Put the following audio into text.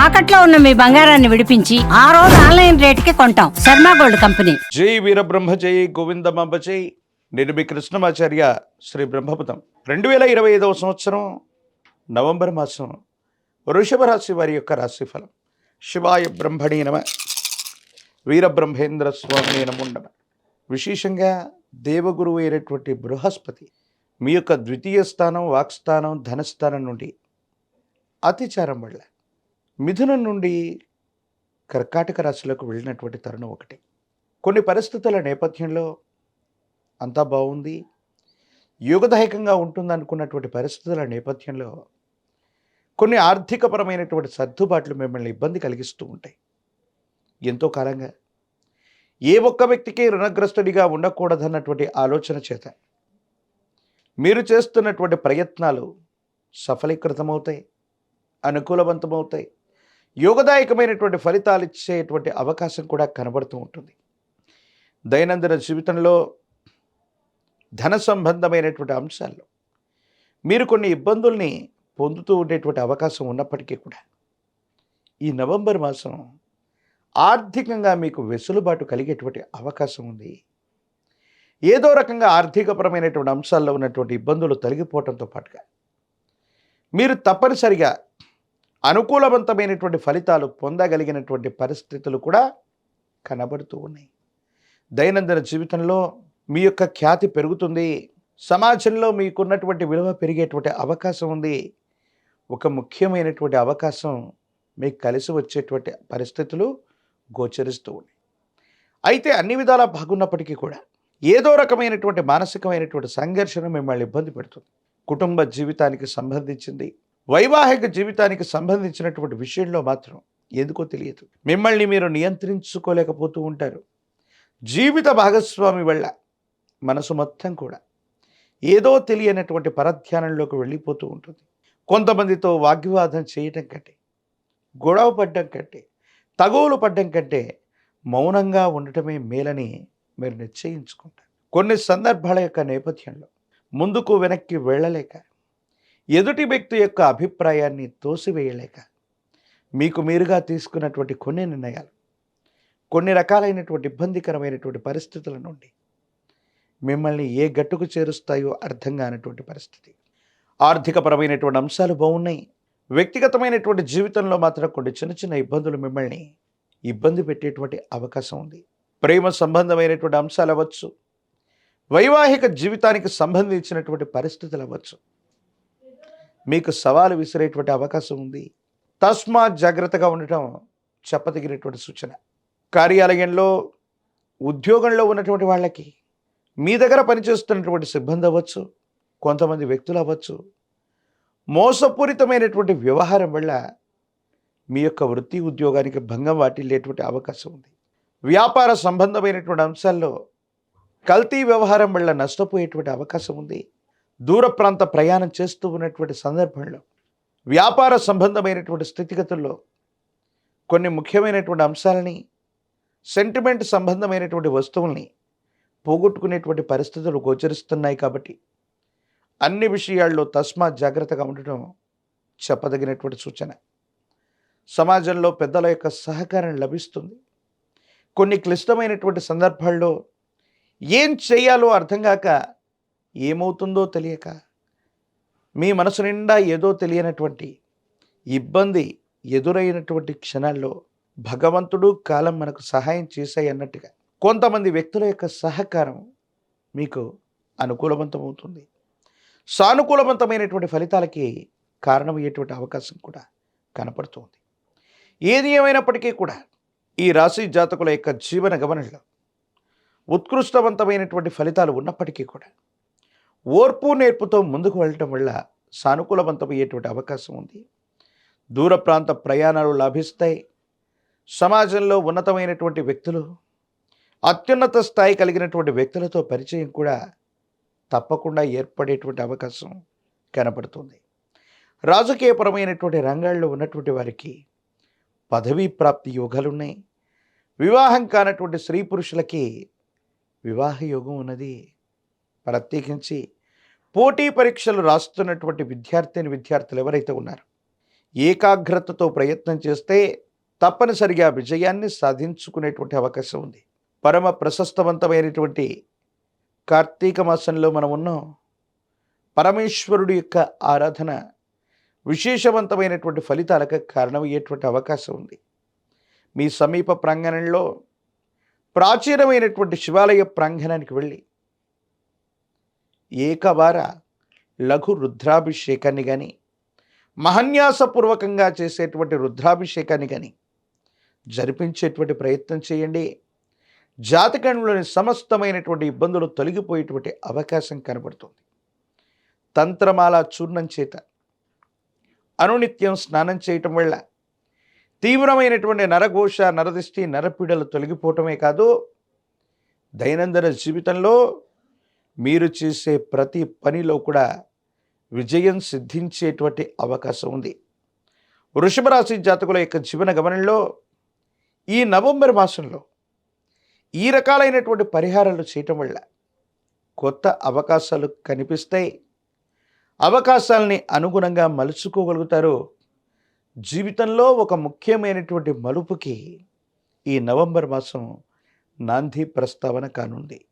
తాకట్లో ఉన్న మీ బంగారాన్ని విడిపించి ఆ రోజు ఆన్లైన్ రేటుకి కొంటాం. Sharma gold company. జై వీరబ్రహ్మ జై గోవిందమాంబ జై. నేను మీ కృష్ణమాచార్య శ్రీ బ్రహ్మపదం. 2025 సంవత్సరం నవంబర్ మాసం వృషభ రాశి వారి యొక్క రాశిఫలం. శివాయ బ్రహ్మణే నమ, వీరబ్రహ్మేంద్ర స్వామి నమో నమ. విశేషంగా దేవగురువు అయినటువంటి బృహస్పతి మీ యొక్క ద్వితీయ స్థానం, వాక్స్థానం, ధనస్థానం నుండి అతిచారం వల్ల మిథునం నుండి కర్కాటక రాశిలోకి వెళ్ళినటువంటి తరుణం ఒకటి. కొన్ని పరిస్థితుల నేపథ్యంలో అంతా బాగుంది, యోగదాయకంగా ఉంటుంది అనుకున్నటువంటి పరిస్థితుల నేపథ్యంలో కొన్ని ఆర్థికపరమైనటువంటి సర్దుబాట్లు మిమ్మల్ని ఇబ్బంది కలిగిస్తూ ఉంటాయి. ఎంతో కాలంగా ఏ ఒక్క వ్యక్తికి రుణగ్రస్తుడిగా ఉండకూడదన్నటువంటి ఆలోచన చేత మీరు చేస్తున్నటువంటి ప్రయత్నాలు సఫలీకృతమవుతాయి, అనుకూలవంతమవుతాయి, యోగదాయకమైనటువంటి ఫలితాలు ఇచ్చేటువంటి అవకాశం కూడా కనబడుతూ ఉంటుంది. దైనందిన జీవితంలో ధన సంబంధమైనటువంటి అంశాల్లో మీరు కొన్ని ఇబ్బందుల్ని పొందుతూ ఉండేటువంటి అవకాశం ఉన్నప్పటికీ కూడా ఈ నవంబర్ మాసం ఆర్థికంగా మీకు వెసులుబాటు కలిగేటువంటి అవకాశం ఉంది. ఏదో రకంగా ఆర్థికపరమైనటువంటి అంశాల్లో ఉన్నటువంటి ఇబ్బందులు తొలగిపోవడంతో పాటుగా మీరు తప్పనిసరిగా అనుకూలవంతమైనటువంటి ఫలితాలు పొందగలిగినటువంటి పరిస్థితులు కూడా కనబడుతూ ఉన్నాయి. దైనందిన జీవితంలో మీ యొక్క ఖ్యాతి పెరుగుతుంది, సమాజంలో మీకున్నటువంటి విలువ పెరిగేటువంటి అవకాశం ఉంది. ఒక ముఖ్యమైనటువంటి అవకాశం మీకు కలిసి వచ్చేటువంటి పరిస్థితులు గోచరిస్తూ ఉన్నాయి. అయితే అన్ని విధాలా బాగున్నప్పటికీ కూడా ఏదో రకమైనటువంటి మానసికమైనటువంటి సంఘర్షణ మిమ్మల్ని ఇబ్బంది పెడుతుంది. కుటుంబ జీవితానికి సంబంధించింది, వైవాహిక జీవితానికి సంబంధించినటువంటి విషయంలో మాత్రం ఎందుకో తెలియదు మిమ్మల్ని మీరు నియంత్రించుకోలేకపోతూ ఉంటారు. జీవిత భాగస్వామి వల్ల మనసు మొత్తం కూడా ఏదో తెలియనటువంటి పరధ్యానంలోకి వెళ్ళిపోతూ ఉంటుంది. కొంతమందితో వాగ్వివాదం చేయటం కంటే, గొడవ పడ్డం కంటే, తగువులు పడ్డం కంటే మౌనంగా ఉండటమే మేలని మీరు నిశ్చయించుకుంటారు. కొన్ని సందర్భాల యొక్క నేపథ్యంలో ముందుకు వెనక్కి వెళ్ళలేక, ఎదుటి వ్యక్తి యొక్క అభిప్రాయాన్ని తోసివేయలేక మీకు మీరుగా తీసుకున్నటువంటి కొన్ని నిర్ణయాలు కొన్ని రకాలైనటువంటి ఇబ్బందికరమైనటువంటి పరిస్థితుల నుండి మిమ్మల్ని ఏ గట్టుకు చేరుస్తాయో అర్థం కానటువంటి పరిస్థితి. ఆర్థికపరమైనటువంటి అంశాలు బాగున్నాయి, వ్యక్తిగతమైనటువంటి జీవితంలో మాత్రం కొన్ని చిన్న చిన్న ఇబ్బందులు మిమ్మల్ని ఇబ్బంది పెట్టేటువంటి అవకాశం ఉంది. ప్రేమ సంబంధమైనటువంటి అంశాలు అవ్వచ్చు, వైవాహిక జీవితానికి సంబంధించినటువంటి పరిస్థితులు అవ్వచ్చు, మీకు సవాలు విసిరేటువంటి అవకాశం ఉంది. తస్మాత్ జాగ్రత్తగా ఉండటం చెప్పదగినటువంటి సూచన. కార్యాలయంలో, ఉద్యోగంలో ఉన్నటువంటి వాళ్ళకి, మీ దగ్గర పనిచేస్తున్నటువంటి సిబ్బంది అవ్వచ్చు, కొంతమంది వ్యక్తులు అవ్వచ్చు, మోసపూరితమైనటువంటి వ్యవహారం వల్ల మీ యొక్క వృత్తి ఉద్యోగానికి భంగం వాటిల్లేటువంటి అవకాశం ఉంది. వ్యాపార సంబంధమైనటువంటి అంశాల్లో కల్తీ వ్యవహారం వల్ల నష్టపోయేటువంటి అవకాశం ఉంది. దూర ప్రాంత ప్రయాణం చేస్తూ ఉన్నటువంటి సందర్భంలో వ్యాపార సంబంధమైనటువంటి స్థితిగతుల్లో కొన్ని ముఖ్యమైనటువంటి అంశాలని, సెంటిమెంట్ సంబంధమైనటువంటి వస్తువుల్ని పోగొట్టుకునేటువంటి పరిస్థితులు గోచరిస్తున్నాయి. కాబట్టి అన్ని విషయాల్లో తస్మాత్ జాగ్రత్తగా ఉండటం చెప్పదగినటువంటి సూచన. సమాజంలో పెద్దల యొక్క సహకారం లభిస్తుంది. కొన్ని క్లిష్టమైనటువంటి సందర్భాల్లో ఏం చేయాలో అర్థం కాక, ఏమవుతుందో తెలియక, మీ మనసు నిండా ఏదో తెలియనటువంటి ఇబ్బంది ఎదురైనటువంటి క్షణాల్లో భగవంతుడు, కాలం మనకు సహాయం చేశాయి అన్నట్టుగా కొంతమంది వ్యక్తుల యొక్క సహకారం మీకు అనుకూలవంతమవుతుంది. సానుకూలవంతమైనటువంటి ఫలితాలకి కారణమయ్యేటువంటి అవకాశం కూడా కనపడుతుంది. ఏది ఏమైనప్పటికీ కూడా ఈ రాశి జాతకుల యొక్క జీవన గమనంలో ఉత్కృష్టవంతమైనటువంటి ఫలితాలు ఉన్నప్పటికీ కూడా ఓర్పు నేర్పుతో ముందుకు వెళ్ళటం వల్ల సానుకూలవంతమయ్యేటువంటి అవకాశం ఉంది. దూర ప్రాంత ప్రయాణాలు లాభిస్తాయి. సమాజంలో ఉన్నతమైనటువంటి వ్యక్తులు, అత్యున్నత స్థాయి కలిగినటువంటి వ్యక్తులతో పరిచయం కూడా తప్పకుండా ఏర్పడేటువంటి అవకాశం కనపడుతుంది. రాజకీయపరమైనటువంటి రంగాల్లో ఉన్నటువంటి వారికి పదవీ ప్రాప్తి యోగాలు ఉన్నాయి. వివాహం కానటువంటి స్త్రీ పురుషులకి వివాహ యోగం ఉన్నది. ప్రత్యేకించి పోటీ పరీక్షలు రాస్తున్నటువంటి విద్యార్థులు ఎవరైతే ఉన్నారో ఏకాగ్రతతో ప్రయత్నం చేస్తే తప్పనిసరిగా విజయాన్ని సాధించుకునేటువంటి అవకాశం ఉంది. పరమ ప్రశస్తవంతమైనటువంటి కార్తీక మాసంలో మనం ఉన్నాం. పరమేశ్వరుడి యొక్క ఆరాధన విశేషవంతమైనటువంటి ఫలితాలకు కారణమయ్యేటువంటి అవకాశం ఉంది. మీ సమీప ప్రాంగణంలో ప్రాచీనమైనటువంటి శివాలయ ప్రాంగణానికి వెళ్ళి ఏకవార లఘు రుద్రాభిషేకాన్ని కానీ, మహన్యాసపూర్వకంగా చేసేటువంటి రుద్రాభిషేకాన్ని కానీ జరిపించేటువంటి ప్రయత్నం చేయండి. జాతకంలోని సమస్తమైనటువంటి ఇబ్బందులు తొలగిపోయేటువంటి అవకాశం కనబడుతుంది. తంత్రమాల చూర్ణం చేత అనునిత్యం స్నానం చేయటం వల్ల తీవ్రమైనటువంటి నరఘోష, నరదిష్టి, నరపీడలు తొలగిపోవటమే కాదు, దైనందిన జీవితంలో మీరు చేసే ప్రతి పనిలో కూడా విజయం సిద్ధించేటువంటి అవకాశం ఉంది. వృషభ రాశి జాతకుల యొక్క జీవన గమనంలో ఈ నవంబర్ మాసంలో ఈ రకాలైనటువంటి పరిహారాలు చేయటం వల్ల కొత్త అవకాశాలు కనిపిస్తాయి. అవకాశాలని అనుగుణంగా మలుచుకోగలుగుతారు. జీవితంలో ఒక ముఖ్యమైనటువంటి మలుపుకి ఈ నవంబర్ మాసం నాంది ప్రస్తావన కానుంది.